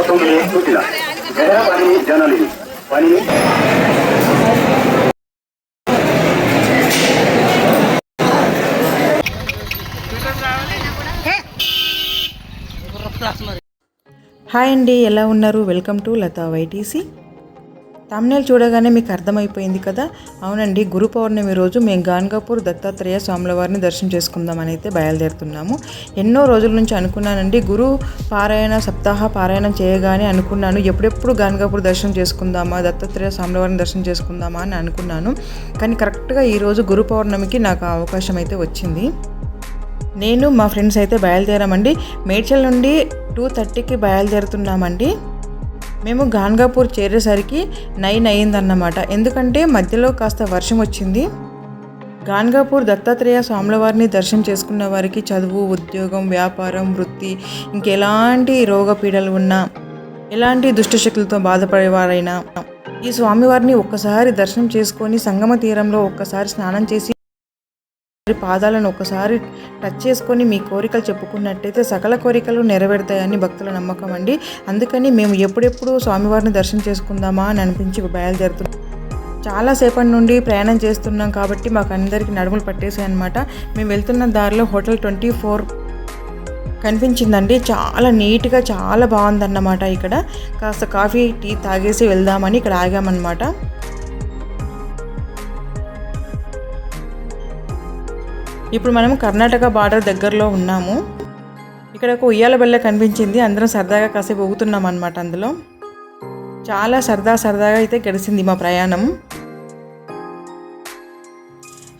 बसों के लिए सूचना गहरा पानी जनरली पानी హాయ్ అండి, ఎలా ఉన్నారు? Welcome to Latha YTC. Thumbnail చూడగానే మీకు అర్థమైపోయింది కదా. అవునండి, గురు పౌర్ణమి రోజు మేము గాన్గాపూర్ దత్తాత్రేయ స్వాముల వారిని దర్శనం చేసుకుందామని అయితే బయలుదేరుతున్నాము. ఎన్నో రోజుల నుంచి అనుకున్నానండి, గురు పారాయణ సప్తాహ పారాయణం చేయగానే అనుకున్నాను ఎప్పుడెప్పుడు గాన్గాపూర్ దర్శనం చేసుకుందామా, దత్తాత్రేయ స్వాముల వారిని దర్శనం చేసుకుందామా అని అనుకున్నాను. కానీ కరెక్ట్గా ఈరోజు గురు పౌర్ణమికి నాకు అవకాశం అయితే వచ్చింది. నేను మా ఫ్రెండ్స్ అయితే బయలుదేరామండి. మేడ్చల్ నుండి 2:30కి బయలుదేరుతున్నామండి. మేము గాన్గాపూర్ చేరేసరికి 9 అయిందన్నమాట. ఎందుకంటే మధ్యలో కాస్త వర్షం వచ్చింది. గాన్గాపూర్ దత్తాత్రేయ స్వాముల వారిని దర్శనం చేసుకున్న వారికి చదువు, ఉద్యోగం, వ్యాపారం, వృత్తి, ఇంకెలాంటి రోగపీడలు ఉన్నా, ఎలాంటి దుష్టశక్తులతో బాధపడేవారైనా ఈ స్వామివారిని ఒక్కసారి దర్శనం చేసుకొని సంగమ తీరంలో ఒక్కసారి స్నానం చేసి పాదాలను ఒకసారి టచ్ చేసుకొని మీ కోరికలు చెప్పుకున్నట్టయితే సకల కోరికలు నెరవేరుతాయని భక్తుల నమ్మకం అండి. అందుకని మేము ఎప్పుడెప్పుడు స్వామివారిని దర్శనం చేసుకుందామా అని అనిపించి బయలుదేరుతున్నాం. చాలాసేపటి నుండి ప్రయాణం చేస్తున్నాం కాబట్టి మాకు అందరికీ నడుములు పట్టేసాయి అనమాట. మేము వెళ్తున్న దారిలో హోటల్ 24 కనిపించిందండి. చాలా నీట్గా చాలా బాగుందన్నమాట. ఇక్కడ కాస్త కాఫీ, టీ తాగేసి వెళ్దామని ఇక్కడ ఆగామన్నమాట. ఇప్పుడు మనం కర్ణాటక బార్డర్ దగ్గరలో ఉన్నాము. ఇక్కడ ఒక ఉయ్యాల బెల్ల కనిపించింది. అందరం సరదాగా కాసేపు ఊగుతున్నాం అనమాట. అందులో చాలా సరదాగా అయితే గడిచింది మా ప్రయాణం.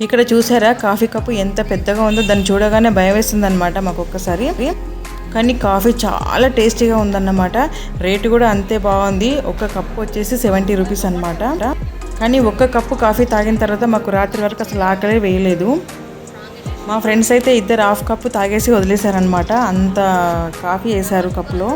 ఇక్కడ చూసారా కాఫీ కప్పు ఎంత పెద్దగా ఉందో, దాన్ని చూడగానే భయం వేస్తుంది అనమాట మాకు ఒక్కసారి. కానీ కాఫీ చాలా టేస్టీగా ఉందన్నమాట. రేటు కూడా అంతే బాగుంది. ఒక కప్పు వచ్చేసి 70 రూపీస్ అనమాట. కానీ ఒక్క కప్పు కాఫీ తాగిన తర్వాత మాకు రాత్రి వరకు అసలు ఆకలే వేయలేదు. మా ఫ్రెండ్స్ అయితే ఇద్దరు హాఫ్ కప్పు తాగేసి వదిలేశారనమాట. అంత కాఫీ వేశారు కప్పులో.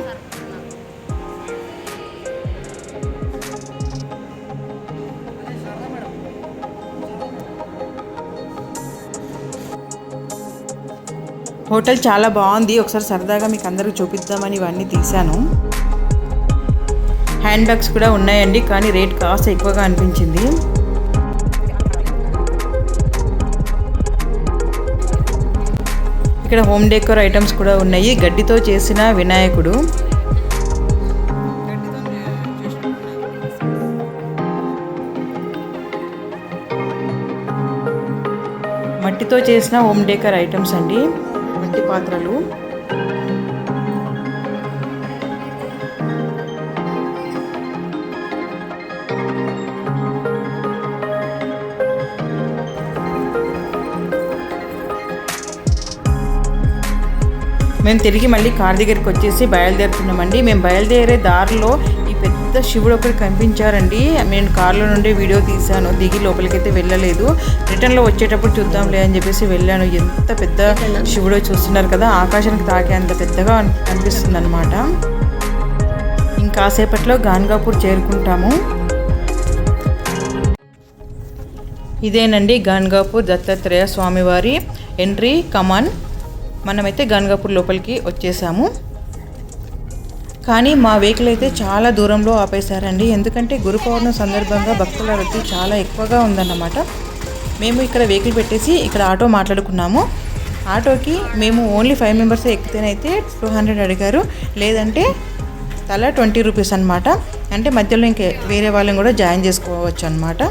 హోటల్ చాలా బాగుంది. ఒకసారి సరదాగా మీకు అందరికి చూపిద్దామని ఇవన్నీ తీశాను. హ్యాండ్ బ్యాగ్స్ కూడా ఉన్నాయండి, కానీ రేట్ కాస్త ఎక్కువగా అనిపించింది. ఇక్కడ హోమ్ డెకోర్ ఐటమ్స్ కూడా ఉన్నాయి. గడ్డితో చేసిన వినాయకుడు, మట్టితో చేసిన హోమ్ డెకోర్ ఐటమ్స్ అండి, మట్టి పాత్రలు. మేము తిరిగి మళ్ళీ కార్ దగ్గరికి వచ్చేసి బయలుదేరుతున్నామండి. మేము బయలుదేరే దారిలో ఈ పెద్ద శివుడు ఒకటి కనిపించారండి. నేను కార్లో నుండి వీడియో తీశాను, దిగి లోపలికైతే వెళ్ళలేదు. రిటర్న్లో వచ్చేటప్పుడు చూద్దాంలే అని చెప్పేసి వెళ్ళాను. ఎంత పెద్ద శివుడో చూస్తున్నారు కదా, ఆకాశానికి తాకే అంత పెద్దగా అనిపిస్తుంది అనమాట. ఇంకాసేపట్లో గాన్గాపూర్ చేరుకుంటాము. ఇదేనండి గాన్గాపూర్ దత్తాత్రేయ స్వామివారి ఎంట్రీ కమాన్. మనమైతే గాన్గాపూర్ లోపలికి వచ్చేసాము. కానీ మా వెహికల్ అయితే చాలా దూరంలో ఆపేశారండి. ఎందుకంటే గురు పౌర్ణమి సందర్భంగా భక్తుల రద్దీ చాలా ఎక్కువగా ఉందన్నమాట. మేము ఇక్కడ వెహికల్ పెట్టేసి ఇక్కడ ఆటో మాట్లాడుకున్నాము. ఆటోకి మేము ఓన్లీ 5 మెంబర్స్ ఎక్కితేనైతే 200 అడిగారు, లేదంటే తలా 20 రూపీస్ అనమాట. అంటే మధ్యలో ఇంకే వేరే వాళ్ళని కూడా జాయిన్ చేసుకోవచ్చు అనమాట.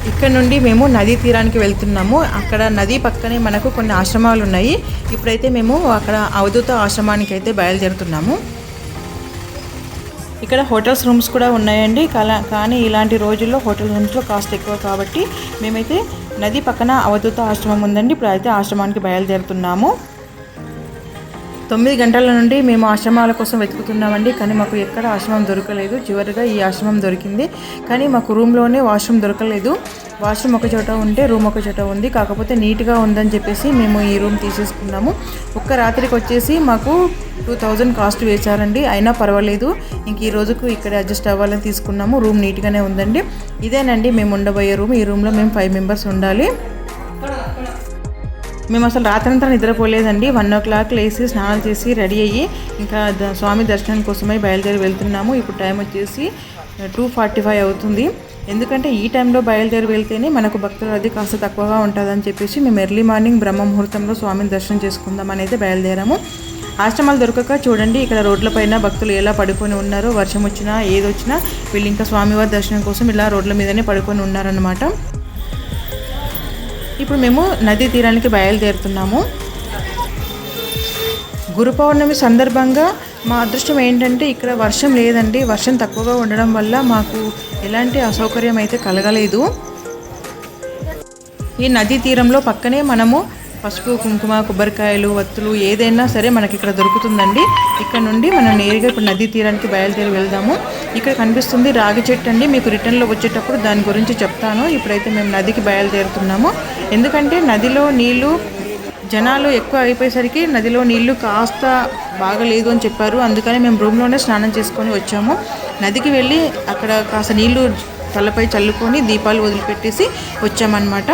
ఇక్కడ నుండి మేము నదీ తీరానికి వెళ్తున్నాము. అక్కడ నది పక్కనే మనకు కొన్ని ఆశ్రమాలు ఉన్నాయి. ఇప్పుడైతే మేము అక్కడ అవధూత ఆశ్రమానికి అయితే బయలుదేరుతున్నాము. ఇక్కడ హోటల్స్ రూమ్స్ కూడా ఉన్నాయండి. కానీ ఇలాంటి రోజుల్లో హోటల్ రూమ్స్లో కాస్ట్ ఎక్కువ కాబట్టి మేమైతే నది పక్కన అవధూత ఆశ్రమం ఉందండి. ఇప్పుడు అయితే ఆశ్రమానికి బయలుదేరుతున్నాము. 9 గంటల నుండి మేము ఆశ్రమాల కోసం వెతుకుతున్నామండి. కానీ మాకు ఎక్కడ ఆశ్రమం దొరకలేదు. చివరిగా ఈ ఆశ్రమం దొరికింది. కానీ మాకు రూమ్లోనే వాష్రూమ్ దొరకలేదు. వాష్రూమ్ ఒక చోట ఉంటే రూమ్ ఒక చోట ఉంది. కాకపోతే నీట్గా ఉందని చెప్పేసి మేము ఈ రూమ్ తీసేసుకున్నాము. ఒక్క రాత్రికి వచ్చేసి మాకు 2000 కాస్ట్ వేశారండి. అయినా పర్వాలేదు, ఇంక ఈ రోజుకు ఇక్కడ అడ్జస్ట్ అవ్వాలని తీసుకున్నాము. రూమ్ నీట్గానే ఉందండి. ఇదేనండి మేము ఉండబోయే రూమ్. ఈ రూమ్లో మేము 5 మెంబర్స్ ఉండాలి. మేము అసలు రాత్రంతా నిద్రపోలేదండి. 1 o'clock లేసి స్నానాలు చేసి రెడీ అయ్యి ఇంకా స్వామి దర్శనం కోసమై బయలుదేరి వెళ్తున్నాము. ఇప్పుడు టైం వచ్చేసి 2:45 అవుతుంది. ఎందుకంటే ఈ టైంలో బయలుదేరి వెళ్తేనే మనకు భక్తుల రద్దీ కాస్త తక్కువగా ఉంటుందని చెప్పేసి మేము ఎర్లీ మార్నింగ్ బ్రహ్మ ముహూర్తంలో స్వామిని దర్శనం చేసుకుందాం అనేది బయలుదేరాము. ఆశ్రమాలు దొరకక చూడండి ఇక్కడ రోడ్లపైన భక్తులు ఎలా పడుకొని ఉన్నారో, వర్షం వచ్చినా ఏదొచ్చినా వీళ్ళు ఇంకా స్వామివారి దర్శనం కోసం ఇలా రోడ్ల మీదనే పడుకొని ఉన్నారన్నమాట. ఇప్పుడు మేము నదీ తీరానికి బయలుదేరుతున్నాము. గురు పౌర్ణమి సందర్భంగా మా అదృష్టం ఏంటంటే ఇక్కడ వర్షం లేదండి. వర్షం తక్కువగా ఉండడం వల్ల మాకు ఎలాంటి అసౌకర్యం అయితే కలగలేదు. ఈ నదీ తీరంలో పక్కనే మనము పసుపు, కుంకుమ, కొబ్బరికాయలు, వత్తులు ఏదైనా సరే మనకి ఇక్కడ దొరుకుతుందండి. ఇక్కడ నుండి మనం నేరుగా ఇప్పుడు నదీ తీరానికి బయలుదేరి వెళ్దాము. ఇక్కడ కనిపిస్తుంది రాగి చెట్టు అండి. మీకు రిటర్న్లో వచ్చేటప్పుడు దాని గురించి చెప్తాను. ఇప్పుడైతే మేము నదికి బయలుదేరుతున్నాము. ఎందుకంటే నదిలో నీళ్లు జనాలు ఎక్కువ అయిపోయేసరికి నదిలో నీళ్లు కాస్త బాగలేదు అని చెప్పారు. అందుకని మేము రూమ్లోనే స్నానం చేసుకొని వచ్చాము. నదికి వెళ్ళి అక్కడ కాస్త నీళ్లు తలపై చల్లుకొని దీపాలు వదిలిపెట్టేసి వచ్చామన్నమాట.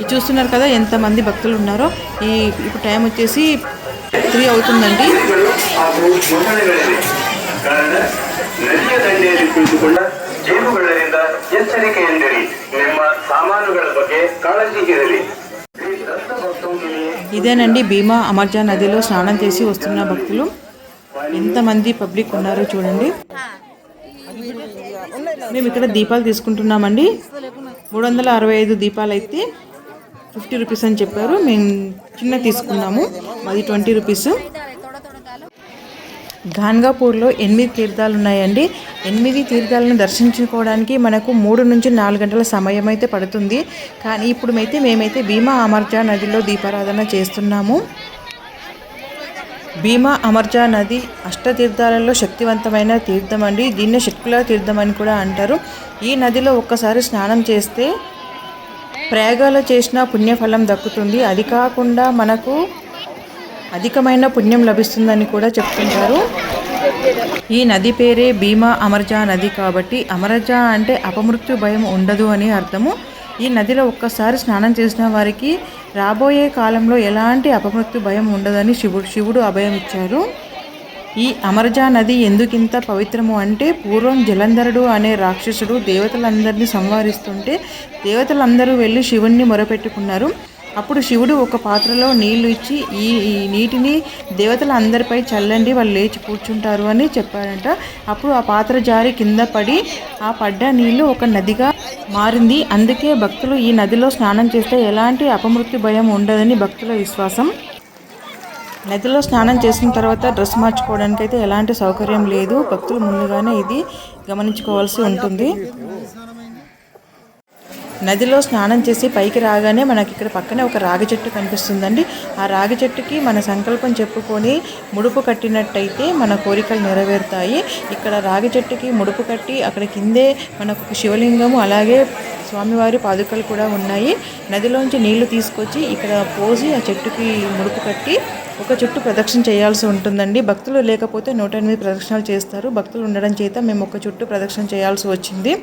ఇది చూస్తున్నారు కదా ఎంతమంది భక్తులు ఉన్నారో. ఇప్పుడు టైం వచ్చేసి 3 అవుతుందండి. ನದಿಯ ದಂಡೆಯಲ್ಲಿ ಕುಳಿತುಕೊಂಡ ಜೇಬುಗಳಿಂದ ಎಚ್ಚರಿಕೆಯಿಂದಿರಿ. ನಿಮ್ಮ ಸಾಮಾನುಗಳ ಬಗ್ಗೆ ಕಾಳಜಿ ಇರಲಿ. ఇదేనండి భీమా అమర్జా నదిలో స్నానం చేసి వస్తున్న భక్తులు. ఎంతమంది పబ్లిక్ ఉన్నారో చూడండి. మేము ఇక్కడ దీపాలు తీసుకుంటున్నామండి. 365 దీపాలు అయితే 50 రూపీస్ అని చెప్పారు. మేము చిన్న తీసుకున్నాము, అది 20 రూపీస్. గాన్గాపూర్లో 8 తీర్థాలు ఉన్నాయండి. 8 తీర్థాలను దర్శించుకోవడానికి మనకు 3 నుంచి 4 గంటల సమయం అయితే పడుతుంది. కానీ ఇప్పుడు మేమైతే భీమా అమర్జా నదిలో దీపారాధన చేస్తున్నాము. భీమా అమర్జా నది అష్టతీర్థాలలో శక్తివంతమైన తీర్థం అండి. దీన్నే షట్కుల తీర్థం అని కూడా అంటారు. ఈ నదిలో ఒక్కసారి స్నానం చేస్తే ప్రయాగాలో చేసిన పుణ్యఫలం దక్కుతుంది. అది కాకుండా మనకు అధికమైన పుణ్యం లభిస్తుందని కూడా చెప్తుంటారు. ఈ నది పేరే భీమా అమర్జా నది కాబట్టి అమర్జా అంటే అపమృత్యు భయం ఉండదు అని అర్థము. ఈ నదిలో ఒక్కసారి స్నానం చేసిన వారికి రాబోయే కాలంలో ఎలాంటి అపమృత్యు భయం ఉండదని శివుడు అభయం ఇచ్చారు. ఈ అమర్జా నది ఎందుకింత పవిత్రము అంటే పూర్వం జలంధరుడు అనే రాక్షసుడు దేవతలందరినీ సంహరిస్తుంటే దేవతలందరూ వెళ్ళి శివుణ్ణి మొరపెట్టుకున్నారు. అప్పుడు శివుడు ఒక పాత్రలో నీళ్లు ఇచ్చి ఈ నీటిని దేవతల అందరిపై చల్లండి, వాళ్ళు లేచి కూర్చుంటారు అని చెప్పారంట. అప్పుడు ఆ పాత్ర జారి కింద పడి ఆ పడ్డ నీళ్లు ఒక నదిగా మారింది. అందుకే భక్తులు ఈ నదిలో స్నానం చేస్తే ఎలాంటి అపమృత్యు భయం ఉండదని భక్తుల విశ్వాసం. నదిలో స్నానం చేసిన తర్వాత డ్రెస్ మార్చుకోవడానికి అయితే ఎలాంటి సౌకర్యం లేదు. భక్తులు ముందుగానే ఇది గమనించుకోవాల్సి ఉంటుంది. నదిలో స్నానం చేసి పైకి రాగానే మనకి ఇక్కడ పక్కనే ఒక రాగి చెట్టు కనిపిస్తుందండి. ఆ రాగి చెట్టుకి మన సంకల్పం చెప్పుకొని ముడుపు కట్టినట్టయితే మన కోరికలు నెరవేరుతాయి. ఇక్కడ రాగి చెట్టుకి ముడుపు కట్టి అక్కడ కిందే మనకు ఒక శివలింగము అలాగే స్వామివారి పాదుకలు కూడా ఉన్నాయి. నదిలోంచి నీళ్లు తీసుకొచ్చి ఇక్కడ పోసి ఆ చెట్టుకి ముడుపు కట్టి ఒక చుట్టూ ప్రదక్షిణ చేయాల్సి ఉంటుందండి. భక్తులు లేకపోతే 108 ప్రదక్షిణాలు చేస్తారు. భక్తులు ఉండడం చేత మేము ఒక చుట్టూ ప్రదక్షిణ చేయాల్సి వచ్చింది.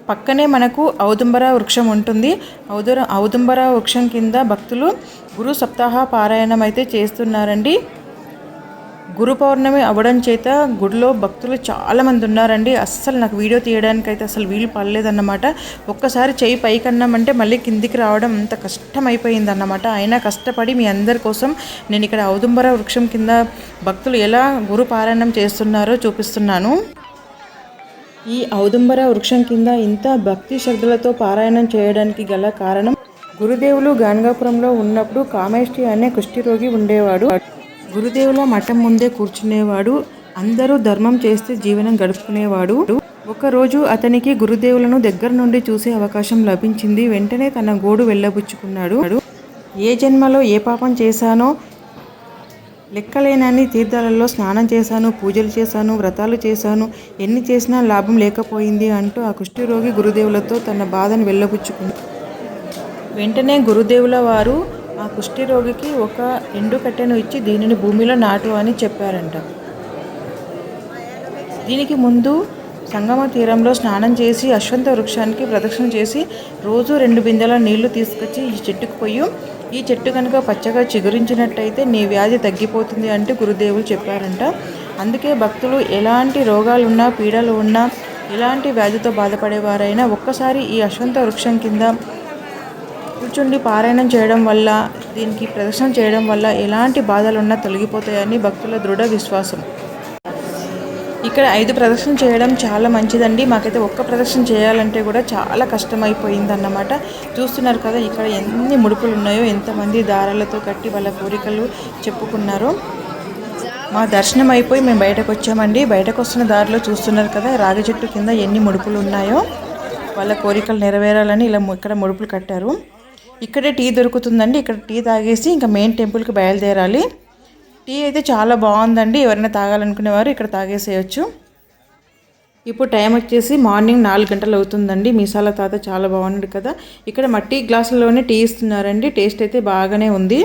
పక్కనే మనకు ఔదుంబర వృక్షం ఉంటుంది. ఔదుంబర వృక్షం కింద భక్తులు గురు సప్తాహ పారాయణం అయితే చేస్తున్నారండి. గురు పౌర్ణమి అవ్వడం చేత గుడిలో భక్తులు చాలామంది ఉన్నారండి. అస్సలు నాకు వీడియో తీయడానికి అయితే అసలు వీలు పడలేదన్నమాట. ఒక్కసారి చెయ్యి పైకన్నామంటే మళ్ళీ కిందికి రావడం అంత కష్టమైపోయిందన్నమాట. అయినా కష్టపడి మీ అందరి కోసం నేను ఇక్కడ ఔదుంబర వృక్షం కింద భక్తులు ఎలా గురు పారాయణం చేస్తున్నారో చూపిస్తున్నాను. ఈ ఔదుంబర వృక్షం కింద ఇంత భక్తి శ్రద్ధలతో పారాయణం చేయడానికి గల కారణం, గురుదేవులు గాన్గాపురంలో ఉన్నప్పుడు కామేష్టి అనే కుష్ఠిరోగి ఉండేవాడు. గురుదేవుల మఠం ముందే కూర్చునేవాడు. అందరూ ధర్మం చేస్తే జీవనం గడుపుకునేవాడు. ఒకరోజు అతనికి గురుదేవులను దగ్గర నుండి చూసే అవకాశం లభించింది. వెంటనే తన గోడు వెళ్ళబుచ్చుకున్నాడు. ఏ జన్మలో ఏ పాపం చేశానో, లెక్కలేనన్ని తీర్థాలలో స్నానం చేశాను, పూజలు చేశాను, వ్రతాలు చేశాను, ఎన్ని చేసినా లాభం లేకపోయింది అంటూ ఆ కుష్ఠరోగి గురుదేవులతో తన బాధను వెళ్ళబుచ్చుకుంది. వెంటనే గురుదేవుల వారు ఆ కుష్ఠరోగికి ఒక ఎండు కట్టెను ఇచ్చి దీనిని భూమిలో నాటు అని చెప్పారంట. దీనికి ముందు సంగమ తీరంలో స్నానం చేసి అశ్వంత వృక్షానికి ప్రదక్షిణ చేసి రోజు 2 బిందెల నీళ్లు తీసుకొచ్చి ఈ చెట్టుకు పోయి ఈ చెట్టు కనుక పచ్చగా చిగురించినట్టయితే నీ వ్యాధి తగ్గిపోతుంది అంటే గురుదేవులు చెప్పారంట. అందుకే భక్తులు ఎలాంటి రోగాలున్నా పీడలు ఉన్నా ఎలాంటి వ్యాధితో బాధపడేవారైనా ఒక్కసారి ఈ అశ్వంత వృక్షం కింద కూర్చుండి పారాయణం చేయడం వల్ల దీనికి ప్రదక్షిణ చేయడం వల్ల ఎలాంటి బాధలున్నా తొలగిపోతాయని భక్తుల దృఢ విశ్వాసం. ఇక్కడ 5 ప్రదక్షిణ చేయడం చాలా మంచిదండి. మాకైతే ఒక్క ప్రదక్షిణ చేయాలంటే కూడా చాలా కష్టమైపోయింది అన్నమాట. చూస్తున్నారు కదా ఇక్కడ ఎన్ని ముడుపులు ఉన్నాయో, ఎంతమంది దారాలతో కట్టి వాళ్ళ కోరికలు చెప్పుకున్నారో. మా దర్శనం అయిపోయి మేము బయటకు వచ్చామండి. బయటకు వస్తున్న దారిలో చూస్తున్నారు కదా రాగి చెట్టు కింద ఎన్ని ముడుపులు ఉన్నాయో. వాళ్ళ కోరికలు నెరవేరాలని ఇలా ఇక్కడ ముడుపులు కట్టారు. ఇక్కడే టీ దొరుకుతుందండి. ఇక్కడ టీ తాగేసి ఇంకా మెయిన్ టెంపుల్కి బయలుదేరాలి. టీ అయితే చాలా బాగుందండి. ఎవరైనా తాగాలనుకునేవారు ఇక్కడ తాగేసేయచ్చు. ఇప్పుడు టైం వచ్చేసి మార్నింగ్ 4 గంటలు అవుతుందండి. మీసాల తాత చాలా బాగున్నాడు కదా. ఇక్కడ మట్టి గ్లాసుల్లోనే టీ ఇస్తున్నారండి. టేస్ట్ అయితే బాగానే ఉంది.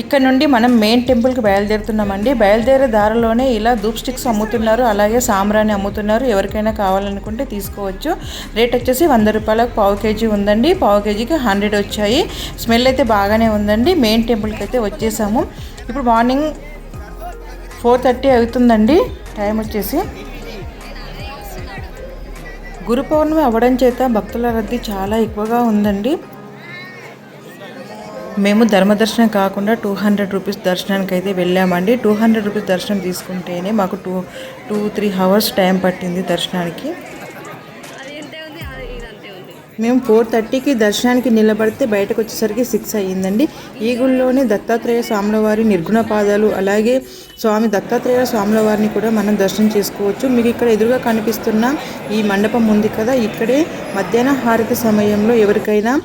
ఇక్కడ నుండి మనం మెయిన్ టెంపుల్కి బయలుదేరుతున్నామండి. బయలుదేరే దారిలోనే ఇలా ధూప్ స్టిక్స్ అమ్ముతున్నారు, అలాగే సాంబ్రాణి అమ్ముతున్నారు. ఎవరికైనా కావాలనుకుంటే తీసుకోవచ్చు. రేట్ వచ్చేసి 100 రూపాయలకు పావు కేజీ ఉందండి. పావు కేజీకి 100 వచ్చాయి. స్మెల్ అయితే బాగానే ఉందండి. మెయిన్ టెంపుల్కి అయితే వచ్చేసాము. ఇప్పుడు మార్నింగ్ 4:30 అవుతుందండి. టైం వచ్చేసి గురు పౌర్ణమి అవ్వడం చేత భక్తుల రద్దీ చాలా ఎక్కువగా ఉందండి. మేము ధర్మదర్శనం కాకుండా 200 రూపీస్ దర్శనానికి అయితే వెళ్ళామండి. 200 రూపీస్ దర్శనం తీసుకుంటేనే మాకు 2-3 అవర్స్ టైం పట్టింది దర్శనానికి. మేము 4:30కి దర్శనానికి నిలబడితే బయటకు వచ్చేసరికి 6 అయ్యిందండి. ఈ గుళ్ళోనే దత్తాత్రేయ స్వాముల వారి నిర్గుణ పాదాలు, అలాగే స్వామి దత్తాత్రేయ స్వాముల వారిని కూడా మనం దర్శనం చేసుకోవచ్చు. మీకు ఇక్కడ ఎదురుగా కనిపిస్తున్న ఈ మండపం ఉంది కదా, ఇక్కడే మధ్యాహ్న హారతి సమయంలో ఎవరికైనా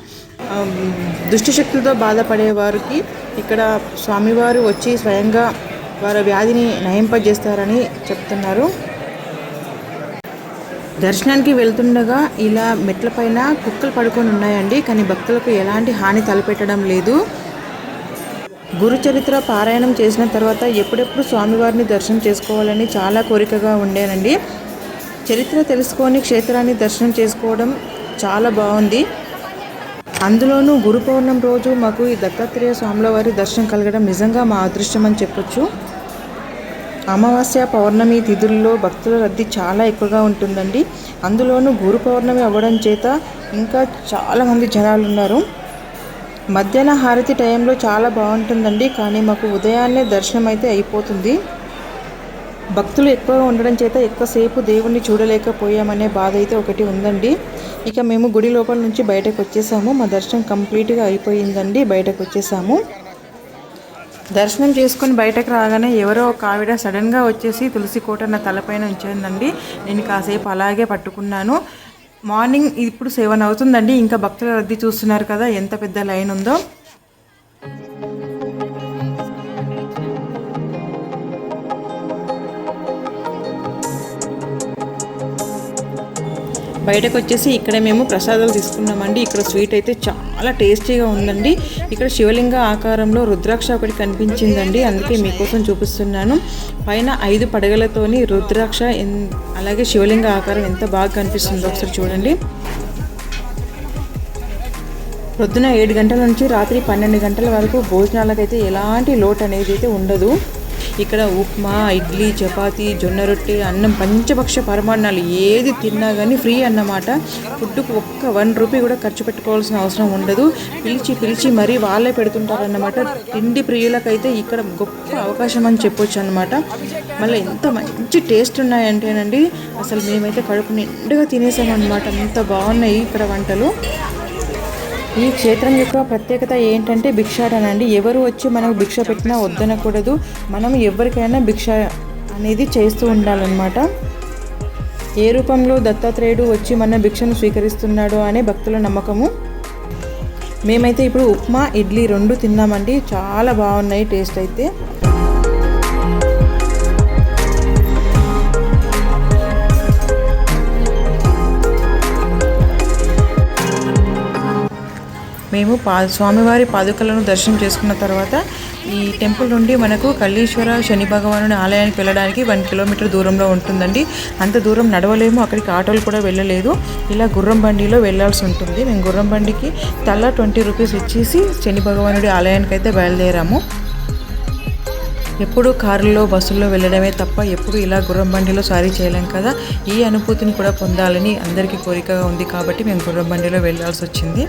దుష్టశక్తులతో బాధపడే వారికి ఇక్కడ స్వామివారు వచ్చి స్వయంగా వారి వ్యాధిని నయింపజేస్తారని చెప్తున్నారు. దర్శనానికి వెళ్తుండగా ఇలా మెట్లపైన కుక్కలు పడుకొని ఉన్నాయండి. కానీ భక్తులకు ఎలాంటి హాని తలపెట్టడం లేదు. గురుచరిత్ర పారాయణం చేసిన తర్వాత ఎప్పుడెప్పుడు స్వామివారిని దర్శనం చేసుకోవాలని చాలా కోరికగా ఉండేనండి. చరిత్ర తెలుసుకొని క్షేత్రాన్ని దర్శనం చేసుకోవడం చాలా బాగుంది. అందులోనూ గురు పౌర్ణమి రోజు మాకు ఈ దత్తాత్రేయ స్వాముల వారి దర్శనం కలగడం నిజంగా మా అదృష్టం అని చెప్పొచ్చు. అమావాస్య పౌర్ణమి తిథుల్లో భక్తుల రద్దీ చాలా ఎక్కువగా ఉంటుందండి. అందులోనూ గురు పౌర్ణమి అవ్వడం చేత ఇంకా చాలామంది జనాలు ఉన్నారు. మధ్యాహ్న హారతి టైంలో చాలా బాగుంటుందండి. కానీ మాకు ఉదయాన్నే దర్శనం అయితే అయిపోతుంది. భక్తులు ఎక్కువగా ఉండడం చేత ఎక్కువసేపు దేవుణ్ణి చూడలేకపోయామనే బాధ అయితే ఒకటి ఉందండి. ఇక మేము గుడి లోపల నుంచి బయటకు వచ్చేసాము. మా దర్శనం కంప్లీట్గా అయిపోయిందండి. బయటకు వచ్చేసాము. దర్శనం చేసుకొని బయటకు రాగానే ఎవరో ఒక ఆవిడ సడన్గా వచ్చేసి తులసి కోట నా తలపైన ఉంచిందండి. నేను కాసేపు అలాగే పట్టుకున్నాను. మార్నింగ్ ఇప్పుడు 7 అవుతుందండి. ఇంకా భక్తుల రద్దీ చూస్తున్నారు కదా ఎంత పెద్ద లైన్ ఉందో. బయటకు వచ్చేసి ఇక్కడ మేము ప్రసాదాలు తీసుకున్నామండి. ఇక్కడ స్వీట్ అయితే చాలా టేస్టీగా ఉందండి. ఇక్కడ శివలింగ ఆకారంలో రుద్రాక్ష ఒకటి కనిపించిందండి, అందుకే మీకోసం చూపిస్తున్నాను. పైన 5 పడగలతోని రుద్రాక్ష అలాగే శివలింగ ఆకారం ఎంత బాగా కనిపిస్తుందో ఒకసారి చూడండి. పొద్దున 7 గంటల నుంచి రాత్రి 12 గంటల వరకు భోజనాలకైతే ఎలాంటి లోటు అనేది అయితే ఉండదు. ఇక్కడ ఉప్మా, ఇడ్లీ, చపాతీ, జొన్న రొట్టె, అన్నం, పంచభక్ష పరమాన్నాలు ఏది తిన్నా కానీ ఫ్రీ అన్నమాట. ఫుడ్కు ఒక్క 1 రూపీ కూడా ఖర్చు పెట్టుకోవాల్సిన అవసరం ఉండదు. పిలిచి మరీ వాళ్ళే పెడుతుంటారన్నమాట. తిండి ప్రియులకైతే ఇక్కడ గొప్ప అవకాశం అని చెప్పొచ్చు అన్నమాట. మళ్ళీ ఎంత మంచి టేస్ట్ ఉన్నాయంటేనండి, అసలు మేమైతే కడుపు నిండుగా తినేసామన్నమాట. అంత బాగున్నాయి ఇక్కడ వంటలు. ఈ క్షేత్రం యొక్క ప్రత్యేకత ఏంటంటే భిక్షాటనండి. ఎవరు వచ్చి మనకు భిక్ష పెట్టినా వద్దనకూడదు. మనం ఎవరికైనా భిక్ష అనేది చేస్తూ ఉండాలన్నమాట. ఏ రూపంలో దత్తాత్రేయుడు వచ్చి మన భిక్షను స్వీకరిస్తున్నాడు అనే భక్తుల నమ్మకము. మేమైతే ఇప్పుడు ఉప్మా, ఇడ్లీ 2 తిన్నామండి. చాలా బాగున్నాయి టేస్ట్ అయితే. మేము స్వామివారి పాదుకలను దర్శనం చేసుకున్న తర్వాత ఈ టెంపుల్ నుండి మనకు కళ్ళీశ్వర శని భగవానుని ఆలయానికి వెళ్ళడానికి 1 కిలోమీటర్ దూరంలో ఉంటుందండి. అంత దూరం నడవలేము, అక్కడికి ఆటోలు కూడా వెళ్ళలేదు. ఇలా గుర్రం బండిలో వెళ్ళాల్సి ఉంటుంది. మేము గుర్రం బండికి తలా 20 రూపీస్ ఇచ్చేసి శని భగవానుడి ఆలయానికి అయితే బయలుదేరాము. ఎప్పుడు కారులో, బస్సుల్లో వెళ్ళడమే తప్ప ఎప్పుడు ఇలా గుర్రం బండిలో సారీ చేయలేం కదా. ఈ అనుభూతిని కూడా పొందాలని అందరికీ కోరికగా ఉంది కాబట్టి మేము గుర్రం బండిలో వెళ్ళాల్సి వచ్చింది.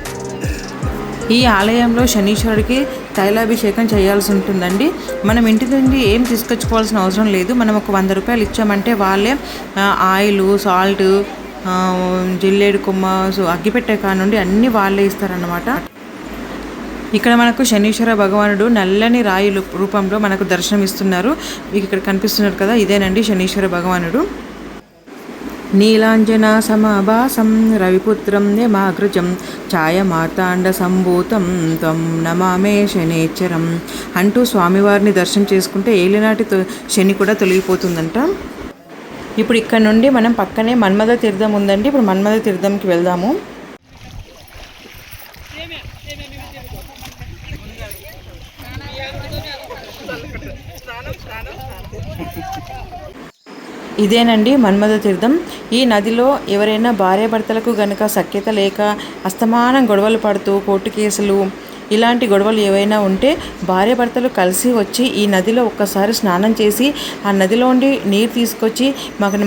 ఈ ఆలయంలో శనీశ్వరుడికి తైలాభిషేకం చేయాల్సి ఉంటుందండి. మనం ఇంటి నుండి ఏం తీసుకొచ్చుకోవాల్సిన అవసరం లేదు. మనం ఒక 100 రూపాయలు ఇచ్చామంటే వాళ్ళే ఆయిల్, సాల్ట్, జిల్లేడు కొమ్మ, అగ్గిపెట్టే కానుండి అన్నీ వాళ్ళే ఇస్తారన్నమాట. ఇక్కడ మనకు శనీశ్వర భగవానుడు నల్లని రాయి రూపంలో మనకు దర్శనం ఇస్తున్నారు. మీకు ఇక్కడ కనిపిస్తున్నారు కదా, ఇదేనండి శనీశ్వర భగవానుడు. నీలాంజన సమాభాసం రవిపుత్రం యమాగ్రజం ఛాయమార్తాండ సంభూతం త్వం నమామే శనేశ్వరం అంటూ స్వామివారిని దర్శనం చేసుకుంటే ఏలినాటి శని కూడా తొలగిపోతుందంట. ఇప్పుడు ఇక్కడ నుండి మనం పక్కనే మన్మథ తీర్థం ఉందండి. ఇప్పుడు మన్మథ తీర్థంకి వెళ్దాము. ఇదేనండి మన్మథ తీర్థం. ఈ నదిలో ఎవరైనా భార్యాభర్తలకు గనుక సఖ్యత లేక అస్తమానం గొడవలు పడుతూ కోర్టు కేసులు ఇలాంటి గొడవలు ఏవైనా ఉంటే భార్యాభర్తలు కలిసి వచ్చి ఈ నదిలో ఒక్కసారి స్నానం చేసి ఆ నదిలోండి నీరు తీసుకొచ్చి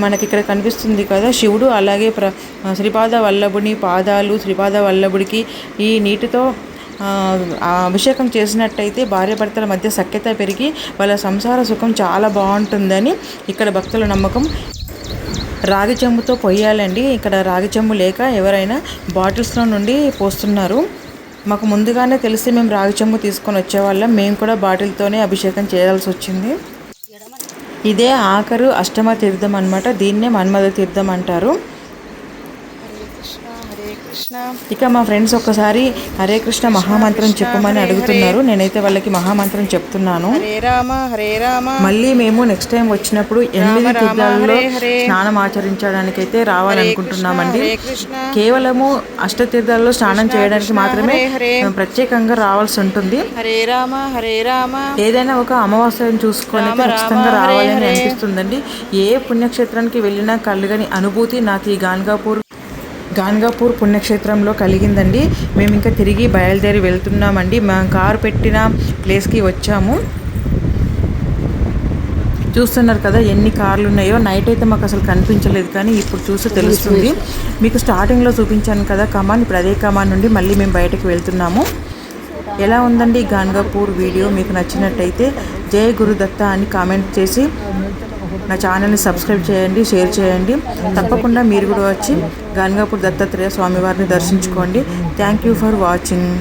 మనకి ఇక్కడ కనిపిస్తుంది కదా శివుడు, అలాగే శ్రీపాద వల్లభుని పాదాలు, శ్రీపాద వల్లభుడికి ఈ నీటితో అభిషేకం చేసినట్టయితే భార్యాభర్తల మధ్య సఖ్యత పెరిగి వాళ్ళ సంసార సుఖం చాలా బాగుంటుందని ఇక్కడ భక్తుల నమ్మకం. రాగి చెంబుతో పొయ్యాలండి. ఇక్కడ రాగి చెంబు లేక ఎవరైనా బాటిల్స్లో నుండి పోస్తున్నారు. మాకు ముందుగానే తెలిసి మేము రాగి చెంబు తీసుకొని వచ్చేవాళ్ళం. మేము కూడా బాటిల్తోనే అభిషేకం చేయాల్సి వచ్చింది. ఇదే ఆఖరు అష్టమ తీర్థం అన్నమాట. దీన్నే మన్మథ తీర్థం అంటారు. ఇక మా ఫ్రెండ్స్ ఒక్కసారి హరే కృష్ణ మహామంత్రం చెప్పమని అడుగుతున్నారు. నేనైతే వాళ్ళకి మహామంత్రం చెప్తున్నాను. మళ్ళీ మేము నెక్స్ట్ టైం వచ్చినప్పుడు 8 తీర్థాలలో స్నానం ఆచరించడానికైతే రావాలనుకుంటున్నామండి. కేవలము అష్టతీర్థాల్లో స్నానం చేయడానికి మాత్రమే ప్రత్యేకంగా రావాల్సి ఉంటుంది. ఏదైనా ఒక అమావాస్యను చూసుకొని ఖచ్చితంగా రావాలని అనిపిస్తుందండి. ఏ పుణ్యక్షేత్రానికి వెళ్ళినా కలుగని అనుభూతి నాకు ఈ గాన్గాపూర్ పుణ్యక్షేత్రంలో కలిగిందండి. మేము ఇంకా తిరిగి బయలుదేరి వెళ్తున్నామండి. మా కారు పెట్టిన ప్లేస్కి వచ్చాము. చూస్తున్నారు కదా ఎన్ని కార్లు ఉన్నాయో. నైట్ అయితే మాకు అసలు కనిపించలేదు, కానీ ఇప్పుడు చూస్తే తెలుస్తుంది. మీకు స్టార్టింగ్లో చూపించాను కదా కమాన్, ఇప్పుడు అదే కమాన్ నుండి మళ్ళీ మేము బయటకు వెళ్తున్నాము. ఎలా ఉందండి గాన్గాపూర్ వీడియో? మీకు నచ్చినట్టయితే జై గురుదత్త అని కామెంట్ చేసి నా ఛానల్ని సబ్స్క్రైబ్ చేయండి, షేర్ చేయండి. తప్పకుండా మీరు కూడా వచ్చి గాన్గాపూర్ దత్తాత్రేయ స్వామివారిని దర్శించుకోండి. Thank you for watching.